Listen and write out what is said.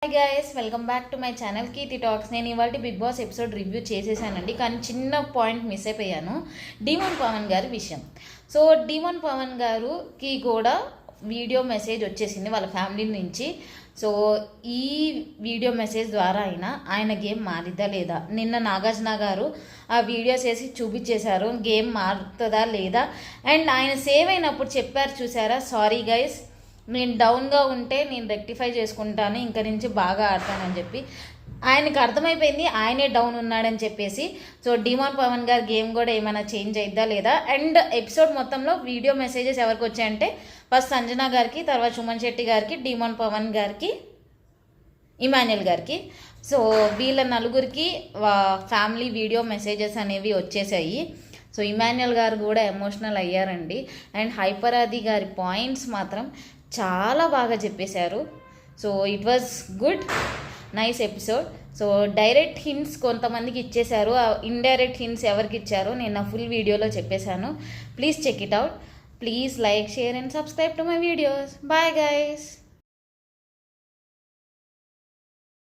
Hi guys, welcome back to my channel Keerthi Talks. నేను ఇవాళ Bigg Boss episode review చేసేసానండి, కానీ చిన్న పాయింట్ మిస్ అయిపోయాను. డీమోన్ పవన్ గారి విషయం. సో డీమోన్ పవన్ గారికి కూడా వీడియో మెసేజ్ వచ్చేసింది వాళ్ళ ఫ్యామిలీ నుంచి. సో ఈ వీడియో మెసేజ్ ద్వారా ఆయన గేమ్ మారిద్దా లేదా, నిన్న నాగార్జున గారు ఆ వీడియోస్ వేసి చూపించేశారు గేమ్ మారుతుందా లేదా. అండ్ ఆయన సేవ్ అయినప్పుడు చెప్పారు చూసారా, సారీ గైస్, నేను డౌన్గా ఉంటే నేను రెక్టిఫై చేసుకుంటాను, ఇంక నుంచి బాగా ఆడతానని చెప్పి. ఆయనకు అర్థమైపోయింది ఆయనే డౌన్ ఉన్నాడని చెప్పేసి. సో డీమోన్ పవన్ గారి గేమ్ కూడా ఏమైనా చేంజ్ అయిద్దా లేదా. అండ్ ఎపిసోడ్ మొత్తంలో వీడియో మెసేజెస్ ఎవరికి వచ్చాయంటే ఫస్ట్ సంజన గారికి, తర్వాత సుమన్ శెట్టి గారికి, డీమోన్ పవన్ గారికి, ఇమాన్యుల్ గారికి. సో వీళ్ళ నలుగురికి ఫ్యామిలీ వీడియో మెసేజెస్ అనేవి వచ్చేసాయి. సో ఇమాన్యుల్ గారు కూడా ఎమోషనల్ అయ్యారండి. అండ్ హైపరాది గారి పాయింట్స్ మాత్రం చాలా బాగా చెప్పేశారు. So it was good, nice episode. So direct hints కొంతమందికి ఇచ్చేశారు, ఇండైరెక్ట్ హింట్స్ ఎవరికి ఇచ్చారో నేను నా ఫుల్ వీడియోలో చెప్పేశాను. Please check it out. Please like, share and subscribe to my videos. Bye guys.